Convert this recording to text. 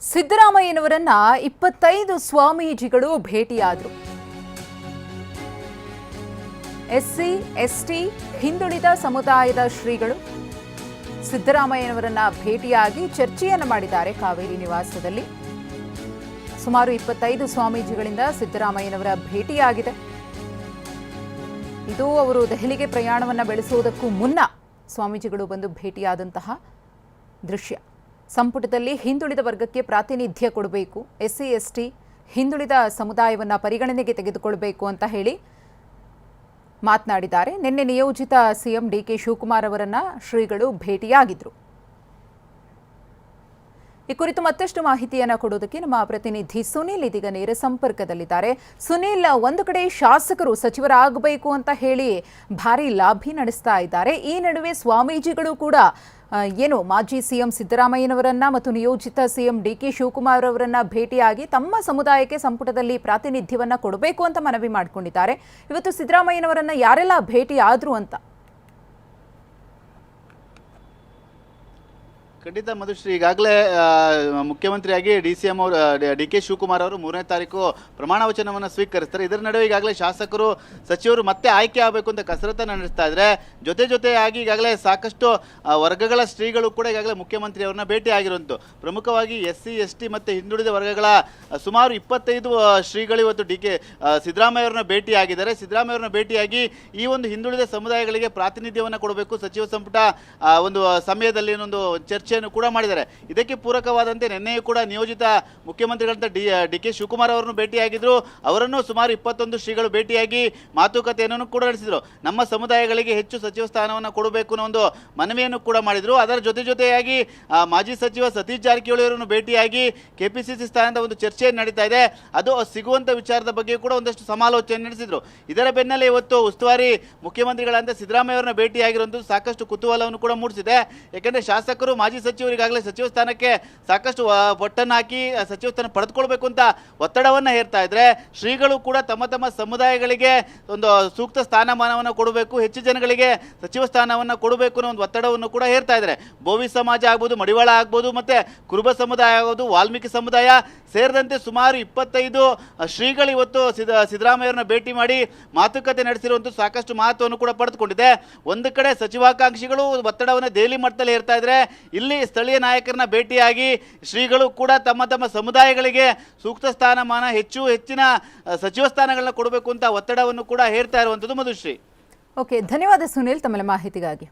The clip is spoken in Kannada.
ಸಿದ್ದರಾಮಯ್ಯನವರನ್ನ 25 ಸ್ವಾಮೀಜಿಗಳು ಭೇಟಿಯಾದರು. ಎಸ್ಸಿ, ಎಸ್ಟಿ, ಹಿಂದುಳಿದ ಸಮುದಾಯದ ಶ್ರೀಗಳು ಸಿದ್ದರಾಮಯ್ಯನವರನ್ನ ಭೇಟಿಯಾಗಿ ಚರ್ಚೆಯನ್ನು ಮಾಡಿದ್ದಾರೆ ಕಾವೇರಿ ನಿವಾಸದಲ್ಲಿ. ಸುಮಾರು 25 ಸ್ವಾಮೀಜಿಗಳಿಂದ ಸಿದ್ದರಾಮಯ್ಯನವರ ಭೇಟಿಯಾಗಿದೆ. ಇದು ಅವರು ದೆಹಲಿಗೆ ಪ್ರಯಾಣವನ್ನು ಬೆಳೆಸುವುದಕ್ಕೂ ಮುನ್ನ ಸ್ವಾಮೀಜಿಗಳು ಬಂದು ಭೇಟಿಯಾದಂತಹ ದೃಶ್ಯ. ಸಂಪುಟದಲ್ಲಿ ಹಿಂದುಳಿದ ವರ್ಗಕ್ಕೆ ಪ್ರಾತಿನಿಧ್ಯ ಕೊಡಬೇಕು, ಎಸ್ಸಿ, ಎಸ್ಟಿ, ಹಿಂದುಳಿದ ಸಮುದಾಯವನ್ನು ಪರಿಗಣನೆಗೆ ತೆಗೆದುಕೊಳ್ಳಬೇಕು ಅಂತ ಹೇಳಿ ಮಾತನಾಡಿದ್ದಾರೆ. ನಿನ್ನೆ ನಿಯೋಜಿತ ಸಿಎಂ ಡಿಕೆ ಶಿವಕುಮಾರ್ ಅವರನ್ನ ಶ್ರೀಗಳು ಭೇಟಿಯಾಗಿದ್ರು. ಈ ಕುರಿತು ಮತ್ತಷ್ಟು ಮಾಹಿತಿಯನ್ನು ಕೊಡೋದಕ್ಕೆ ನಮ್ಮ ಪ್ರತಿನಿಧಿ ಸುನೀಲ್ ಇದೀಗ ನೇರ ಸಂಪರ್ಕದಲ್ಲಿದ್ದಾರೆ. ಸುನೀಲ್, ಒಂದು ಕಡೆ ಶಾಸಕರು ಸಚಿವರಾಗಬೇಕು ಅಂತ ಹೇಳಿ ಭಾರಿ ಲಾಭಿ ನಡೆಸ್ತಾ ಇದ್ದಾರೆ. ಈ ನಡುವೆ ಸ್ವಾಮೀಜಿಗಳು ಕೂಡ ಮಾಜಿ ಸಿಎಂ ಸಿದ್ದರಾಮಯ್ಯನವರನ್ನ ಮತ್ತು ನಿಯೋಜಿತ ಸಿಎಂ ಡಿಕೆ ಶಿವಕುಮಾರ್ ಅವರನ್ನ ಭೇಟಿಯಾಗಿ ತಮ್ಮ ಸಮುದಾಯಕ್ಕೆ ಸಂಪುಟದಲ್ಲಿ ಪ್ರಾತಿನಿಧ್ಯವನ್ನ ಕೊಡಬೇಕು ಅಂತ ಮನವಿ ಮಾಡಿಕೊಂಡಿದ್ದಾರೆ. ಇವತ್ತು ಸಿದ್ದರಾಮಯ್ಯನವರನ್ನ ಯಾರೆಲ್ಲ ಭೇಟಿ ಆದ್ರು ಅಂತ? ಖಂಡಿತ ಮಧುಶ್ರೀ, ಈಗಾಗಲೇ ಮುಖ್ಯಮಂತ್ರಿಯಾಗಿ DCM ಅವರು DK ಶಿವಕುಮಾರ್ ಅವರು 3ನೇ ತಾರೀಕು ಪ್ರಮಾಣ ವಚನವನ್ನು ಸ್ವೀಕರಿಸ್ತಾರೆ. ಇದರ ನಡುವೆ ಈಗಾಗಲೇ ಶಾಸಕರು, ಸಚಿವರು ಮತ್ತೆ ಆಯ್ಕೆ ಆಗಬೇಕು ಅಂತ ಕಸರತ್ತನ್ನು ನಡೆಸ್ತಾ ಇದ್ದಾರೆ. ಜೊತೆಯಾಗಿ ಈಗಾಗಲೇ ಸಾಕಷ್ಟು ವರ್ಗಗಳ ಶ್ರೀಗಳು ಕೂಡ ಈಗಾಗಲೇ ಮುಖ್ಯಮಂತ್ರಿ ಅವರನ್ನ ಭೇಟಿ ಆಗಿರುವಂತು. ಪ್ರಮುಖವಾಗಿ SC, ST ಮತ್ತು ಹಿಂದುಳಿದ ವರ್ಗಗಳ ಸುಮಾರು 25 ಶ್ರೀಗಳು ಇವತ್ತು ಸಿದ್ದರಾಮಯ್ಯ ಅವರನ್ನ ಭೇಟಿಯಾಗಿದ್ದಾರೆ. ಸಿದ್ದರಾಮಯ್ಯ ಅವರನ್ನ ಭೇಟಿಯಾಗಿ ಈ ಒಂದು ಹಿಂದುಳಿದ ಸಮುದಾಯಗಳಿಗೆ ಪ್ರಾತಿನಿಧ್ಯವನ್ನು ಕೊಡಬೇಕು, ಸಚಿವ ಸಂಪುಟ ಒಂದು ಸಮಯದಲ್ಲಿ ಒಂದು ಚರ್ಚೆಯನ್ನು ಕೂಡ ಮಾಡಿದ್ದಾರೆ. ಇದಕ್ಕೆ ಪೂರಕವಾದಂತೆ ನಿನ್ನೆಯೂ ಕೂಡ ನಿಯೋಜಿತ ಮುಖ್ಯಮಂತ್ರಿಗಳಂತ DK ಶಿವಕುಮಾರ್ ಅವರನ್ನು ಭೇಟಿಯಾಗಿದ್ರು. ಅವರನ್ನು ಸುಮಾರು 21 ಶ್ರೀಗಳು ಭೇಟಿಯಾಗಿ ಮಾತುಕತೆಯನ್ನು ಕೂಡ ನಡೆಸಿದರು. ನಮ್ಮ ಸಮುದಾಯಗಳಿಗೆ ಹೆಚ್ಚು ಸಚಿವ ಸ್ಥಾನವನ್ನು ಕೊಡಬೇಕು ಅನ್ನೋ ಒಂದು ಮನವಿಯನ್ನು ಕೂಡ ಮಾಡಿದರು. ಅದರ ಜೊತೆಯಾಗಿ ಮಾಜಿ ಸಚಿವ ಸತೀಶ್ ಜಾರಕಿಹೊಳಿ ಅವರನ್ನು ಭೇಟಿಯಾಗಿ KPCC ಸ್ಥಾನದ ಒಂದು ಚರ್ಚೆಯನ್ನು ನಡೀತಾ ಇದೆ. ಅದು ಸಿಗುವಂಥ ವಿಚಾರದ ಬಗ್ಗೆ ಕೂಡ ಒಂದಷ್ಟು ಸಮಾಲೋಚನೆ ನಡೆಸಿದರು. ಇದರ ಬೆನ್ನಲ್ಲೇ ಇವತ್ತು ಉಸ್ತುವಾರಿ ಮುಖ್ಯಮಂತ್ರಿಗಳಂತ ಸಿದ್ದರಾಮಯ್ಯ ಅವರನ್ನ ಭೇಟಿಯಾಗಿರುವಂಥದ್ದು ಸಾಕಷ್ಟು ಕುತೂಹಲವನ್ನು ಕೂಡ ಮೂಡಿಸಿದೆ. ಯಾಕೆಂದರೆ ಶಾಸಕರು ಮಾಜಿ ಸಚಿವರಿಗಾಗಲೇ ಸಚಿವ ಸ್ಥಾನಕ್ಕೆ ಸಾಕಷ್ಟು ಒಟ್ಟನ್ನು ಹಾಕಿ ಸಚಿವ ಸ್ಥಾನ ಪಡೆದುಕೊಳ್ಬೇಕು ಅಂತ ಒತ್ತಡವನ್ನು ಹೇರ್ತಾ ಇದ್ರೆ, ಶ್ರೀಗಳು ಕೂಡ ತಮ್ಮ ಸಮುದಾಯಗಳಿಗೆ ಒಂದು ಸೂಕ್ತ ಸ್ಥಾನಮಾನವನ್ನು ಕೊಡಬೇಕು, ಹೆಚ್ಚು ಜನಗಳಿಗೆ ಸಚಿವ ಸ್ಥಾನವನ್ನು ಕೊಡಬೇಕು ಅನ್ನೋ ಒಂದು ಒತ್ತಡವನ್ನು ಕೂಡ ಹೇರ್ತಾ ಇದ್ದಾರೆ. ಬೋವಿ ಸಮಾಜ ಆಗ್ಬೋದು, ಮಡಿವಾಳ ಆಗ್ಬೋದು, ಮತ್ತೆ ಕುರುಬ ಸಮುದಾಯ ಆಗ್ಬೋದು, ವಾಲ್ಮೀಕಿ ಸಮುದಾಯ ಸೇರಿದಂತೆ ಸುಮಾರು 25 ಶ್ರೀಗಳು ಇವತ್ತು ಸಿದ್ದರಾಮಯ್ಯವ್ರನ್ನ ಭೇಟಿ ಮಾಡಿ ಮಾತುಕತೆ ನಡೆಸಿರುವಂಥ ಸಾಕಷ್ಟು ಮಹತ್ವವನ್ನು ಕೂಡ ಪಡೆದುಕೊಂಡಿದೆ. ಒಂದು ಕಡೆ ಸಚಿವಾಕಾಂಕ್ಷಿಗಳು ಒತ್ತಡವನ್ನು ದೆಹಲಿ ಮಟ್ಟದಲ್ಲಿ ಹೇರ್ತಾ ಇದ್ರೆ, ಇಲ್ಲಿ ಸ್ಥಳೀಯ ನಾಯಕರನ್ನ ಭೇಟಿಯಾಗಿ ಶ್ರೀಗಳು ಕೂಡ ತಮ್ಮ ಸಮುದಾಯಗಳಿಗೆ ಸೂಕ್ತ ಸ್ಥಾನಮಾನ, ಹೆಚ್ಚಿನ ಸಚಿವ ಸ್ಥಾನಗಳನ್ನ ಕೊಡಬೇಕು ಅಂತ ಒತ್ತಡವನ್ನು ಕೂಡ ಹೇರ್ತಾ ಇರುವಂಥದ್ದು. ಮಧುಶ್ರೀ, ಓಕೆ, ಧನ್ಯವಾದ ಸುನೀಲ್ ತಮ್ಮ ಮಾಹಿತಿಗಾಗಿ.